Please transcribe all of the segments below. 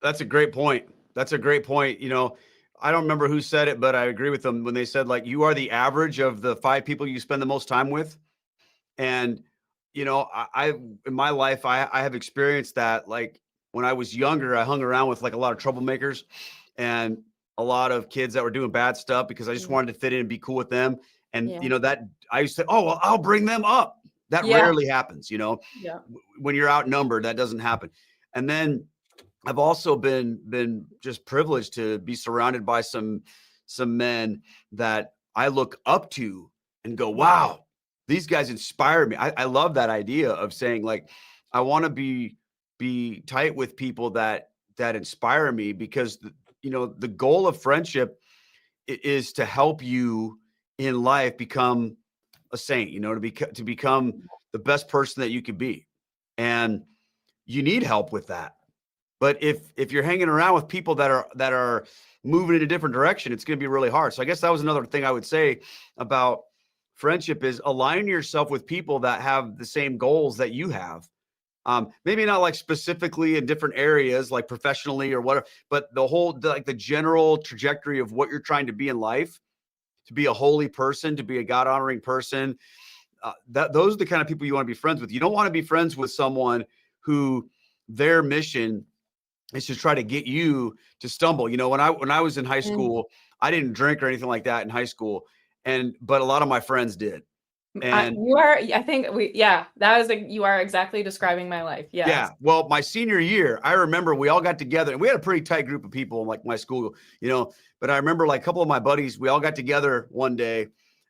That's a great point. That's a great point. I don't remember who said it, but I agree with them when they said, like, you are the average of the 5 people you spend the most time with. And, I in my life, I have experienced that. Like, when I was younger, I hung around with, like, a lot of troublemakers and a lot of kids that were doing bad stuff because I just Mm, wanted to fit in and be cool with them. And, yeah. that I used to say, "Oh, well, I'll bring them up." That Yeah. rarely happens. Yeah. When you're outnumbered, that doesn't happen. And then I've also been just privileged to be surrounded by some men that I look up to and go, Yeah. wow, these guys inspire me. I love that idea of saying, like, I want to be tight with people that inspire me, because the goal of friendship is to help you in life become a saint, to become the best person that you could be. And you need help with that. But if you're hanging around with people that are moving in a different direction, it's going to be really hard. So I guess that was another thing I would say about friendship is align yourself with people that have the same goals that you have. Maybe not like specifically in different areas, like professionally or whatever, but like the general trajectory of what you're trying to be in life, to be a holy person, to be a God honoring person. Those are the kind of people you want to be friends with. You don't want to be friends with someone who their mission is to try to get you to stumble. When I was in high Mm. school, I didn't drink or anything like that in high school, but a lot of my friends did. And I think yeah, you are exactly describing my life. yeah, Yes. well, my senior year, I remember we all got together and we had a pretty tight group of people in, like, my school, but I remember, like, a couple of my buddies, we all got together one day,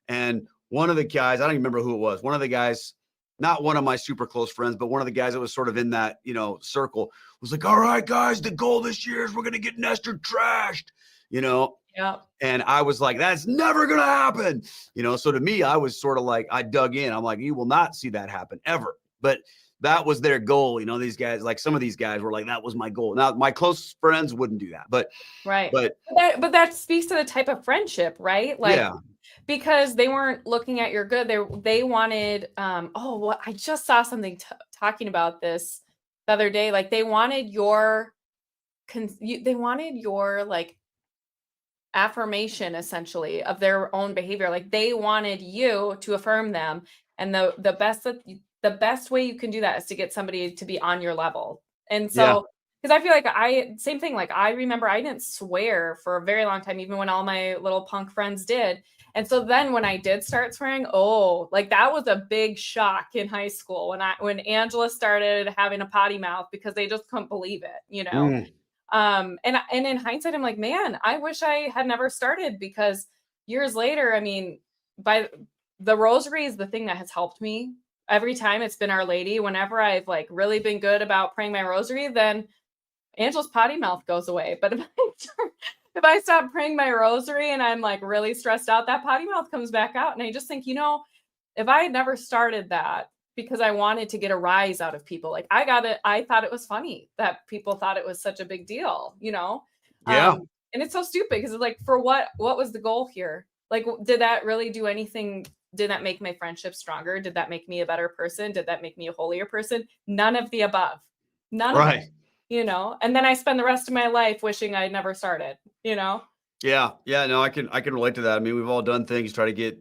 and one of the guys, I don't even remember who it was. One of the guys, not one of my super close friends, but one of the guys that was sort of in that, circle, was like, all right, guys, the goal this year is we're going to get Nestor trashed, you know? Yeah. And I was like, that's never going to happen. So to me, I was sort of like, I dug in. I'm like, you will not see that happen ever. But that was their goal. These guys, like, some of these guys were like, that was my goal. Now, my close friends wouldn't do that. Right. But But that speaks to the type of friendship, right? Like, yeah, because they weren't looking at your good. They wanted oh, what I just saw something talking about this the other day. Like, they wanted they wanted your, like, affirmation, essentially, of their own behavior. Like, they wanted you to affirm them, and the best way you can do that is to get somebody to be on your level. And yeah, so, because I feel like same thing. Like, I remember I didn't swear for a very long time, even when all my little punk friends did. And so then when I did start swearing, oh, like, that was a big shock in high school when Angela started having a potty mouth because they just couldn't believe it, you know. mm, And in hindsight, I'm like, man, I wish I had never started, because years later, I mean, by the rosary is the thing that has helped me. Every time it's been Our Lady. Whenever I've, like, really been good about praying my rosary, then Angel's potty mouth goes away. But if I stop praying my rosary and I'm, like, really stressed out, that potty mouth comes back out. And I just think, if I had never started that because I wanted to get a rise out of people, like, I thought it was funny that people thought it was such a big deal, you know? yeah, And it's so stupid because it's like, for what was the goal here? Like, did that really do anything? Did that make my friendship stronger? Did that make me a better person? Did that make me a holier person? None of the above. None of it, right. And then I spend the rest of my life wishing I'd never started, you know? Yeah, yeah. No, I can relate to that. I mean, we've all done things, try to get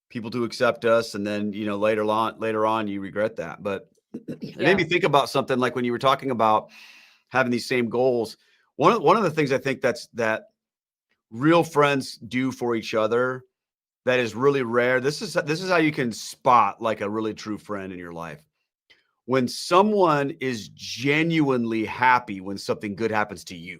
people to accept us, and then later on you regret that. But it made Yeah. me think about something, like when you were talking about having these same goals. One of the things I think that real friends do for each other that is really rare. This is how you can spot, like, a really true friend in your life. When someone is genuinely happy when something good happens to you.